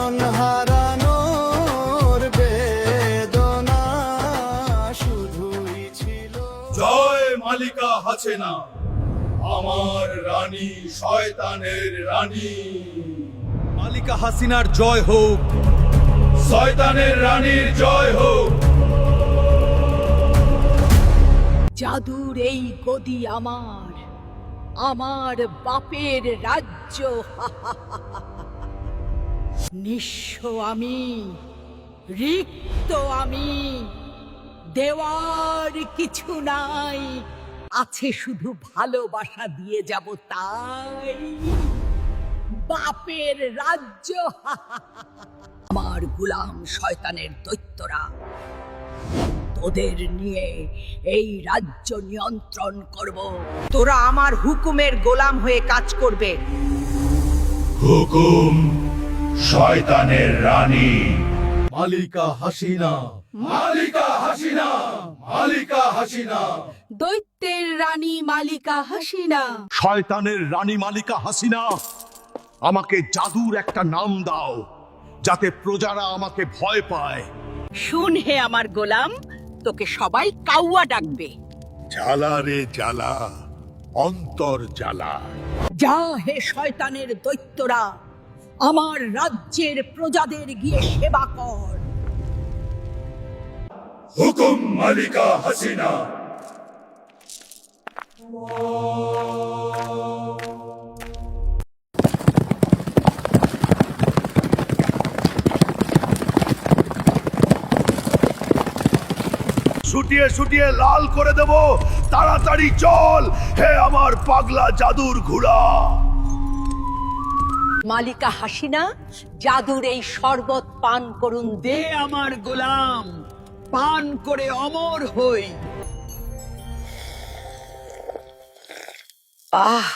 স্বজন হারানোর বেদনা শুধুই ছিল। জয় মালিকা হাসিনা, আমার রানী, শয়তানের রানী। মালিকা হাসিনার জয় হোক, শয়তানের রানীর জয় হোক। জাদুর এই গদি আমার, আমার বাপের রাজ্য। নিঃস্ব আমি, রিক্ত আমি, দেওয়ার কিছু নাই, আছে শুধু ভালোবাসা দিয়ে যাব তাই। বাপের রাজ্য। আমার গোলাম শয়তানের দৈত্যরা তোদের নিয়ে এই রাজ্য নিয়ন্ত্রণ করব। তোরা আমার হুকুমের গোলাম হয়ে কাজ করবে। হুকুম শয়তানের রানী। মালিকা হাসিনা, মালিকা হাসিনা, মালিকা হাসিনা। দৈত্যের রানী মালিকা হাসিনা। শয়তানের রানী মালিকা হাসিনা, আমাকে জাদুর একটা নাম দাও যাতে প্রজারা আমাকে ভয় পায়। শুন হে আমার গোলাম, তোকে সবাই কাউয়া ডাকবে। জ্বালা রে জ্বালা, অন্তর জ্বালা। যা হে শয়তানের দৈত্যরা, আমার রাজ্যের প্রজাদের গিয়ে সেবা কর। হুকুম মালিকা হাসিনা। ছুটিয়ে ছুটিয়ে লাল করে দেব, তাড়াতাড়ি চল হে আমার পাগলা জাদুর ঘোড়া। মালিকা হাসিনা, জাদুর এই শরবত পান করুন দে আমার গোলাম, পান করে অমর হই। আহ,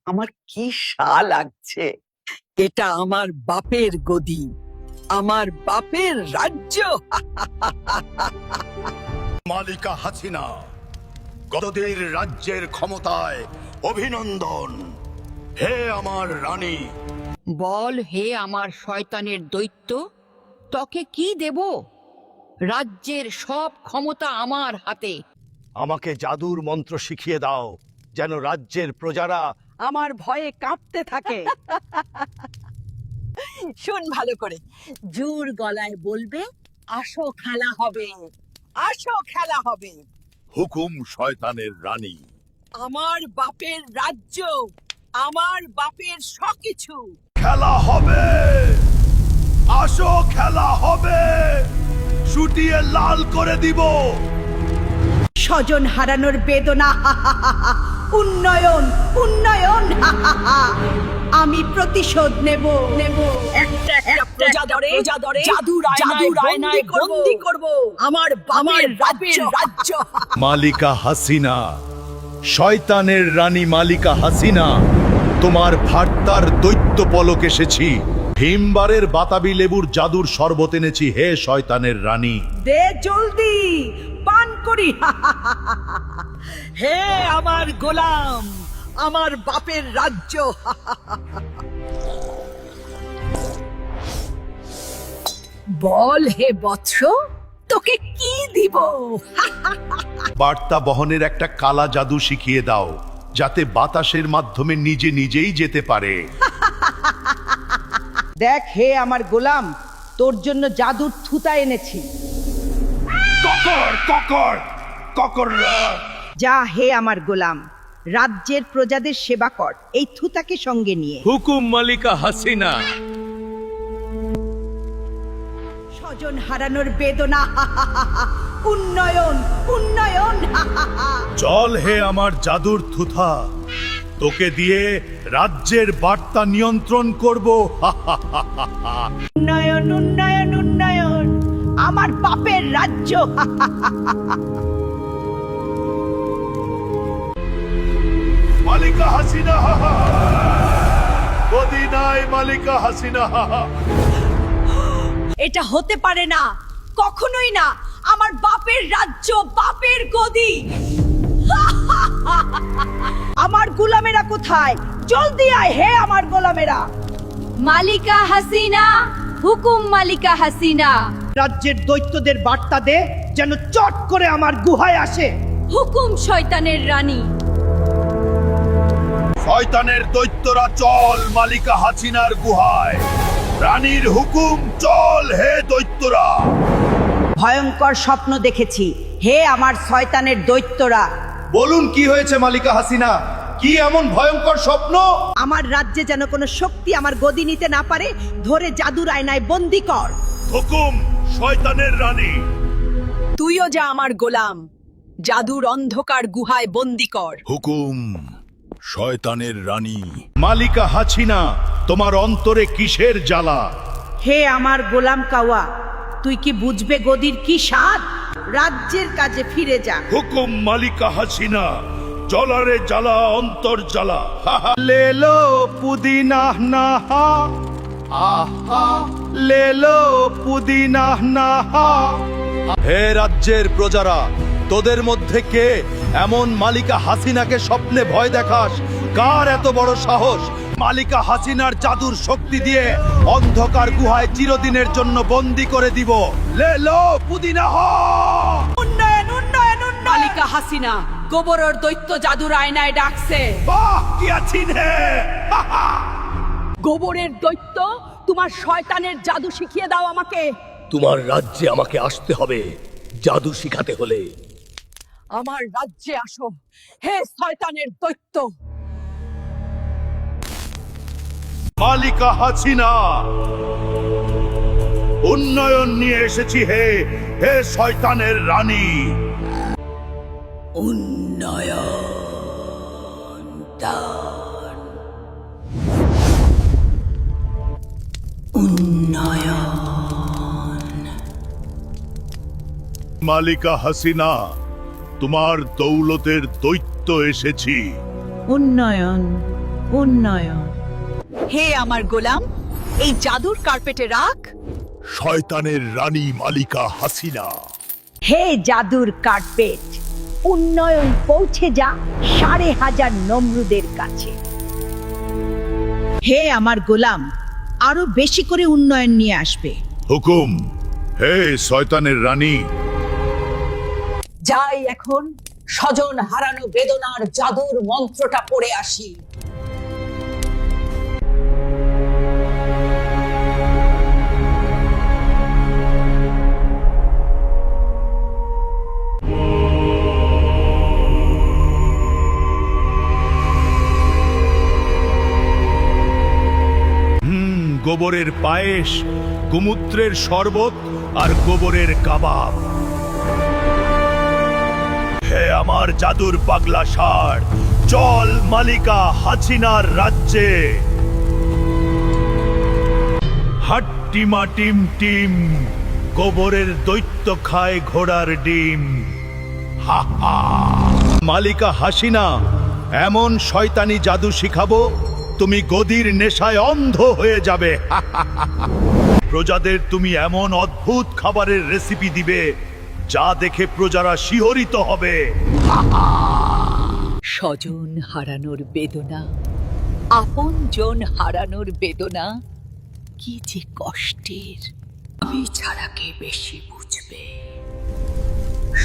আমার কি শা লাগছে। এটা আমার বাপের গদি, আমার বাপের রাজ্য। মালিকা হাসিনা, গদদের রাজ্যের ক্ষমতায় অভিনন্দন হে আমার রানী। বল হে আমার শয়তানের দৈত্য, তোকে কি দেব? রাজ্যের সব ক্ষমতা আমার হাতে। আমাকে জাদুর মন্ত্র শিখিয়ে দাও যেন রাজ্যের প্রজারা আমার ভয়ে কাঁপতে থাকে। শোন ভালো করে, জোর গলায় বলবে, আসো খেলা হবে, আসো খেলা হবে। হুকুম শয়তানের রানী। আমার বাপের রাজ্য, আমার বাপের সবকিছু। খেলা হবে, আসো খেলা হবে, ছুটিয়ে লাল করে দিব। স্বজন হারানোর বেদনা, উন্নয়ন উন্নয়ন। আমি প্রতিশোধ নেব নেব। একটা প্রজা দরে জাদুর আয়নায় বন্দী করব আমার বাপের রাজ্য। মালিকা হাসিনা, শয়তানের রানী মালিকা হাসিনা, তোমার ভার্তার দৈত্য পলক এসেছি। ভীমবারের বাতাবি লেবুর জাদুর শরবত এনেছি হে শয়তানের রানী। দে জলদি, পান করি। হে আমার গোলাম, আমার বাপের রাজ্য। বল হে বৎস, তোকে কি দিব? বার্তা বহনের একটা কালা জাদু শিখিয়ে দাও যাতে বাতাসের মাধ্যমে নিজে নিজেই যেতে পারে। দেখ হে আমার গোলাম, তোর জন্য জাদুর থুতা এনেছি। ককর ককর ককর। যা হে আমার গোলাম, রাজ্যের প্রজাদের সেবা কর এই থুতাকে সঙ্গে নিয়ে। হুকুম মালিকা হাসিনা। স্বজন হারানোর বেদনা, উন্নয়ন উন্নয়ন। চল হে আমার জাদুর থুথা, তোকে দিয়ে রাজ্যের বার্তা নিয়ন্ত্রণ করব। উন্নয়ন উন্নয়ন উন্নয়ন, আমার বাপের রাজ্য। মালিকা হাসিনা, গদি নাই মালিকা হাসিনা। এটা হতে পারে না, কখনোই না। আমার বাপের রাজ্য, বাপের গদি। আমার গোলামেরা কোথায়? জলদি আয় হে আমার গোলামেরা। মালিকা হাসিনা, হুকুম মালিকা হাসিনা। রাজ্যের দৈত্যদের বার্তা দে যেন চট করে আমার গুহায় আসে। হুকুম শয়তানের রানী। শয়তানের দৈত্যরা চল মালিকা হাসিনার গুহায়। রানীর হুকুম চল হে দৈত্যরা। ভয়ঙ্কর স্বপ্ন দেখেছি, হে আমার শয়তানের দৈত্যরা। বলুন কি হয়েছে মালিকা হাসিনা? কি এমন ভয়ঙ্কর স্বপ্ন? আমার রাজ্যে যেন কোনো শক্তি আমার গদি নিতে না পারে, ধরে জাদুর আয়নায় বন্দি কর। হুকুম শয়তানের রানী। তুইও যা আমার গোলাম, জাদুর অন্ধকার গুহায় বন্দি কর। হুকুম শয়তানের রানী। মালিকা হাসিনা, তোমার অন্তরে কিসের জ্বালা? হে আমার গোলাম কাওয়া, তুই কি বুঝবে গদির কি স্বাদ? রাজ্যের কাজে ফিরে যা। হুকুম মালিকা হাসিনা, জ্বলারে জ্বালা অন্তর জ্বালা। লেলো পুদিনা নাহা, আহা লেলো পুদিনা নাহা। হে রাজ্যের প্রজারা, তোদের মধ্যে কে এমন মালিকা হাসিনাকে স্বপ্নে ভয় দেখাস? কার এত বড় সাহস মালিকা হাসিনার জাদুর শক্তি দিয়ে অন্ধকার গুহায় চিরদিনের জন্য বন্দি করে দিব? লেলো পুদিনা হা। উন্নয়ন উন্নয়ন উন্নয়ন। মালিকা হাসিনা গোবরের দৈত্য জাদুর আয়নায় ডাকছে। বাহ কি আছিন হে। গোবরের দৈত্য, তোমার শয়তানের জাদু শিখিয়ে দাও আমাকে। তোমার রাজ্যে আমাকে আসতে হবে জাদু শিখাতে হলে। আমার রাজ্যে আসো হে শয়তানের দৈত্য। মালিকা হাসিনা, উন্নয়ন নিয়ে এসেছি হে হে শয়তানের রানী। মালিকা হাসিনা, তোমার দৌলতের দৈত্য এসেছি। উন্নয়ন উন্নয়ন। হে আমার গোলাম, এই জাদুর কার্পেটে রাখ। শয়তানের রানী মালিকা হাসিনা। হে জাদুর কার্পেট, উন্নয়ন পৌঁছে যা 5,500 নমরুদের কাছে। হে আমার গোলাম, আরো বেশি করে উন্নয়ন নিয়ে আসবে। হুকুম হে শয়তানের রানী। যাই এখন স্বজন হারানো বেদনার জাদুর মন্ত্রটা পড়ে আসি। গোবরের পায়েস, গোমূত্রের শরবত আর গোবরের কাবাব। হে আমার জাদুর পাগলা ষাঁড়, চল মালিকা হাসিনার রাজ্যে। হাট্টিমা টিম টিম, গোবরের দৈত্য খায় ঘোড়ার ডিম। হা হা। মালিকা হাসিনা, এমন শয়তানি জাদু শিখাবো তুমি গদির নেশায় অন্ধ হয়ে যাবে। প্রজাদের তুমি এমন অদ্ভুত খাবারের রেসিপি দিবে যা দেখে প্রজারা শিহরিত হবে। স্বজন হারানোর বেদনা, আপন জন হারানোর বেদনা কি যে কষ্টের। আমি ছাড়া কে বেশি বুঝবে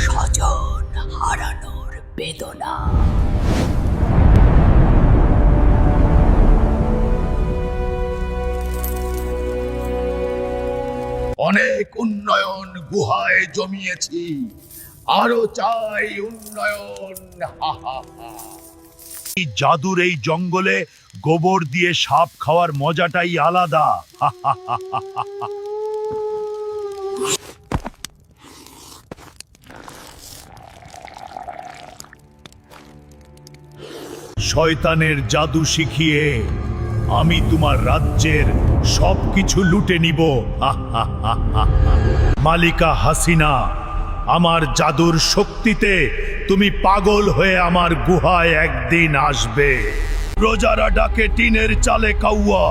স্বজন হারানোর বেদনা। অনেক উন্নয়ন গুহায় জমিয়েছি, আরো চাই উন্নয়ন। হা হা হা। এই জাদুর এই জঙ্গলে গোবর দিয়ে সাপ খাওয়ার মজাটাই আলাদা। হা হা হা হা হা। শয়তানের জাদু শিখিয়ে আমি তোমার রাজ্যের সবকিছু লুটে নিব। মালিকা হাসিনা, আমার জাদুর শক্তিতে তুমি পাগল হয়ে আমার গুহায় একদিন আসবে। প্রজারা ডাকে টিনের চালে কাউয়া,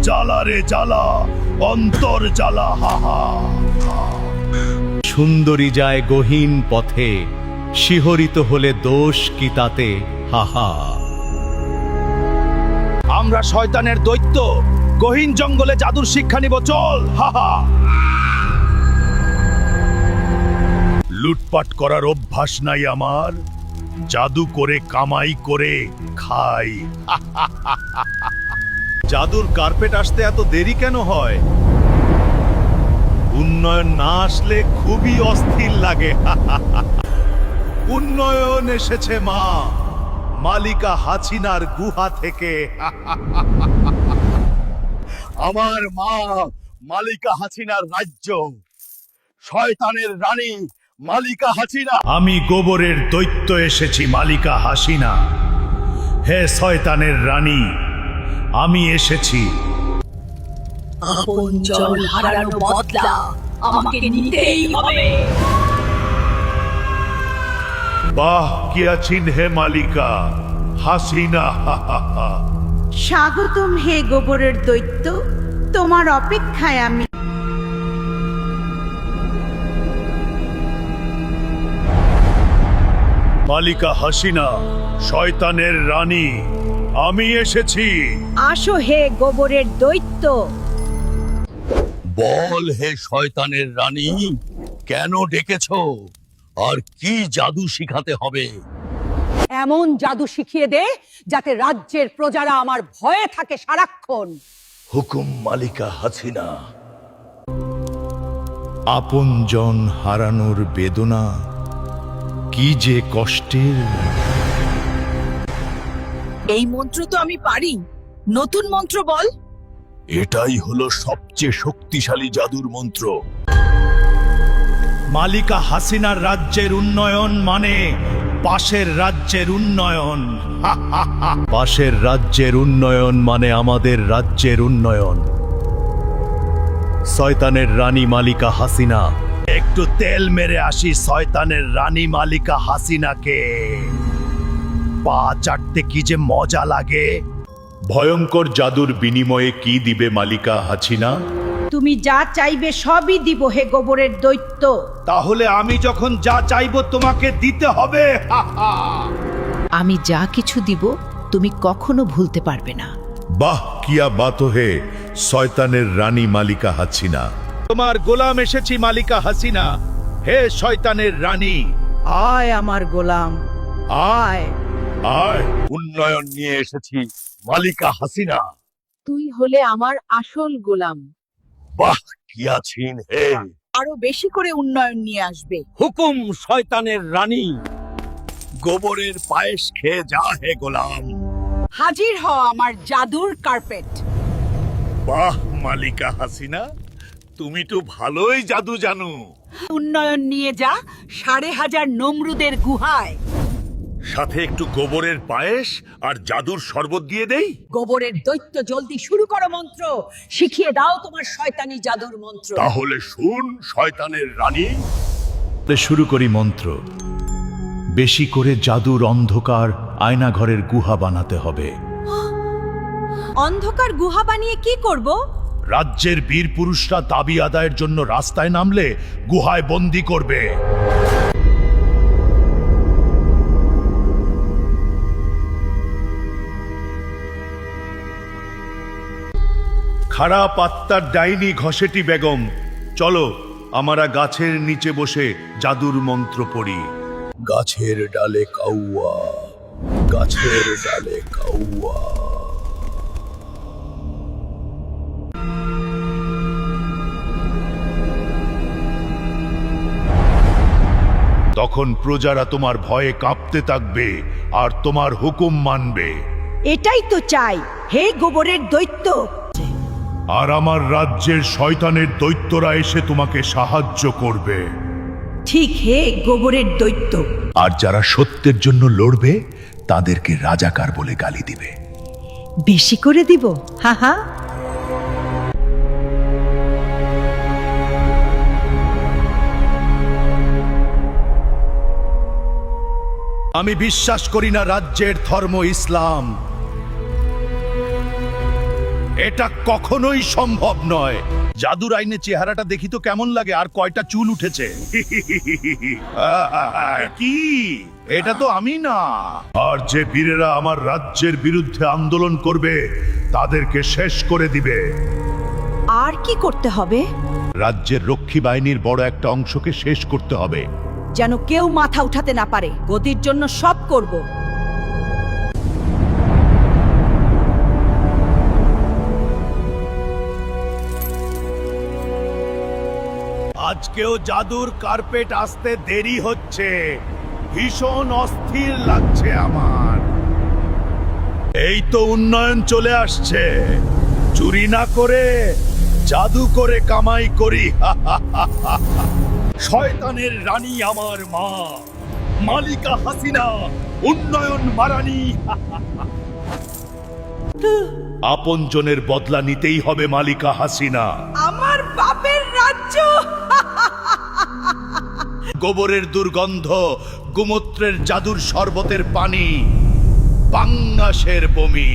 জ্বালা রে জ্বালা অন্তর জ্বালা। হাহা। সুন্দরী যায় গহীন পথে, শিহরিত হলে দোষ কি তাতে? হাহা। আমরা শয়তানের দৈত্য, গহীন জঙ্গলে জাদুর শিক্ষা নিব, চল। হাহা। লুটপাট করার অভ্যাস নাই আমার, জাদু করে কামাই করে খাই। জাদুর কার্পেট আসতে এত দেরি কেন হয়? উন্নয়ন না আসলে খুবই অস্থির লাগে। উন্নয়ন এসেছে মা, মালিকা হাসিনার গুহা থেকে। আমার মা মালিকা হাসিনার রাজ্য, শয়তানের রানী মালিকা হাসিনা। আমি গোবরের দৈত্য এসেছি মালিকা হাসিনা। হে শয়তানের রানী, আমি এসেছি। আপন জন হারানো বদলা আমাকে নিতেই হবে। বাহ, কি আছেন হে মালিকা হাসিনা। স্বাগতম হে গোবরের দৈত্য, তোমার অপেক্ষায় আমি। মালিকা হাসিনা, শয়তানের রানী, আমি এসেছি। আসো হে গোবরের দৈত্য। বল হে শয়তানের রানী, কেন ডেকেছো? আর কি জাদু শিখাতে হবে? এমন জাদু শিখিয়ে দে যাতে রাজ্যের প্রজারা আমার ভয়ে থাকে সারাক্ষণ। হুকুম মালিকা হাসিনা। আপনজন হারানোর বেদনা কি যে কষ্টের। এই মন্ত্র তো আমি পারি, নতুন মন্ত্র বল। এটাই হলো সবচেয়ে শক্তিশালী জাদুর মন্ত্র। মালিকা হাসিনার রাজ্যের উন্নয়ন মানে পাশের রাজ্যের উন্নয়ন। পাশের রাজ্যের উন্নয়ন মানে আমাদের রাজ্যের উন্নয়ন। শয়তানের রানী মালিকা হাসিনা, একটু তেল মেরে আসি শয়তানের রানী মালিকা হাসিনাকে। পা চাটতে কি যে মজা লাগে। ভয়ঙ্কর জাদুর বিনিময়ে কি দিবে মালিকা হাসিনা? তুমি যা চাইবে সবই দিব হে গোবরের দৈত্য। তাহলে আমি যখন যা চাইবো তোমাকে দিতে হবে। আমি যা কিছু দিব তুমি কখনো ভুলতে পারবে না। বাহ, কিয়া বাত হে শয়তানের রানী মালিকা হাসিনা। তোমার গোলাম এসেছি মালিকা হাসিনা। হে শয়তানের রানী, আয় আমার গোলাম, আয়। আয়। উন্নয়ন নিয়ে এসেছি মালিকা হাসিনা। তুই হলে আমার আসল গোলাম। বাহ, কি আছেন হে। আরো বেশি করে উন্নয়ন নিয়ে আসবে। হুকুম শয়তানের রানী, গোবরের পায়েস খেয়ে যা হে গোলাম। হাজির হ আমার জাদুর কার্পেট। বাহ মালিকা হাসিনা, তুমি তো ভালোই জাদু জানো। উন্নয়ন নিয়ে যা 5,500 নমরুদের গুহায়। সাথে একটু গোবরের পায়েস আর জাদুর শরবত দিয়ে দেই। গোবরের দৈত্য, জলদি শুরু করো মন্ত্র। শিখিয়ে দাও তোমার শয়তানি জাদুর মন্ত্র। তাহলে শুন শয়তানের রানী। শুরু করি মন্ত্র। বেশি করে জাদুর অন্ধকার আয়নাঘরের গুহা বানাতে হবে। অন্ধকার গুহা বানিয়ে কি করব? রাজ্যের বীর পুরুষরা দাবি আদায়ের জন্য রাস্তায় নামলে গুহায় বন্দি করবে। খারাপ আত্মার ডাইনি ঘসেটি বেগম, চলো আমরা গাছের নিচে বসে জাদুর মন্ত্র পড়ি। গাছের ডালে কাউয়া, গাছের ডালে কাউয়া। তখন প্রজারা তোমার ভয়ে কাঁপতে থাকবে আর তোমার হুকুম মানবে। এটাই তো চাই হে গোবরের দৈত্য। আর আমার রাজ্যের শয়তানের দৈত্যরা এসে তোমাকে সাহায্য করবে। ঠিক হে গোবরের দৈত্য। আর যারা সত্যের জন্য লড়বে তাদেরকে রাজাকার বলে গালি দিবে। বেশি করে দিব, হা হা। আমি বিশ্বাস করি না রাজ্যের ধর্ম ইসলাম। এটা কখনোই সম্ভব নয় জাদুর আইনে চেহারাটা দেখি তো কেমন লাগে, আর কয়টা চুল উঠেছে। কি এটা তো আমি না। আর যে বীরেরা আমার রাজ্যের বিরুদ্ধে আন্দোলন করবে তাদেরকে শেষ করে দিবে। আর কি করতে হবে? রাজ্যের রক্ষী বাহিনীর বড় একটা অংশকে শেষ করতে হবে। যেন কেউ মাথা উঠাতে না পারে। গদির জন্য সব করব। আজকেও জাদুর কার্পেট আসতে দেরি হচ্ছে, ভীষণ অস্থির লাগছে আমার। এই তো উন্নয়ন চলে আসছে, চুরি না করে জাদু করে কামাই করি। শয়তানের রানী আমার মা মালিকা হাসিনা, উন্নয়ন মারানি। আপনজনের বদলা নিতেই হবে মালিকা হাসিনা। আমার বাপের রাজ্য। গোবরের দুর্গন্ধ, গোমূত্রের জাদুর শরবতের পানি, পাঙ্গাসের বমি,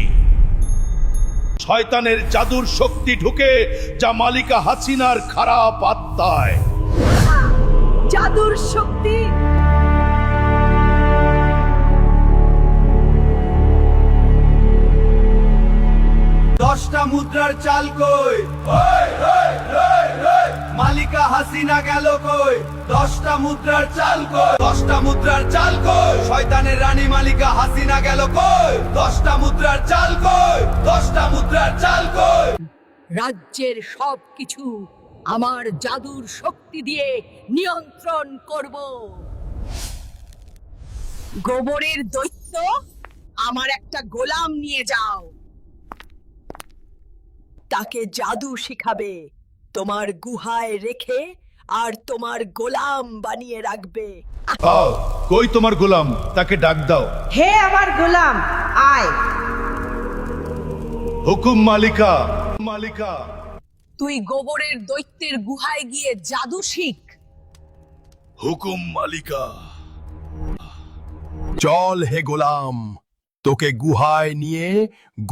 শয়তানের জাদুর শক্তি ঢুকে যা মালিকা হাসিনার খারাপ আত্মায়। জাদুর শক্তি। দশটা মুদ্রার চাল কই? মালিকা হাসিনা গেল কই? 10টা মুদ্রার চাল কই? 10টা মুদ্রার চাল কই? শয়তানের রানী মালিকা হাসিনা গেল কই? 10টা মুদ্রার চাল কই? 10টা মুদ্রার চাল কই? রাজ্যের সবকিছু আমার জাদুর শক্তি দিয়ে নিয়ন্ত্রণ করব। গোবরের দৈত্য, আমার একটা গোলাম নিয়ে যাও। তাকে জাদু শিখাবে, তোমার গুহায় রেখে আর তোমার গোলাম বানিয়ে রাখবে। কই তোমার গোলাম? তাকে ডাক দাও। হে আমার গোলাম, আয়। হুকুম মালিকা। মালিকা, তুই গোবরের দৈত্যের গুহায় গিয়ে জাদু শিখ। হুকুম মালিকা। চল হে গোলাম, তোকে গুহায় নিয়ে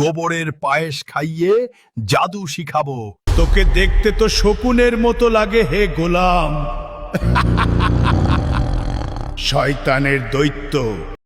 গোবরের পায়েস খাইয়ে জাদু শিখাবো। তোকে দেখতে তো শকুনের মতো লাগে হে গোলাম। শয়তানের দৈত্য,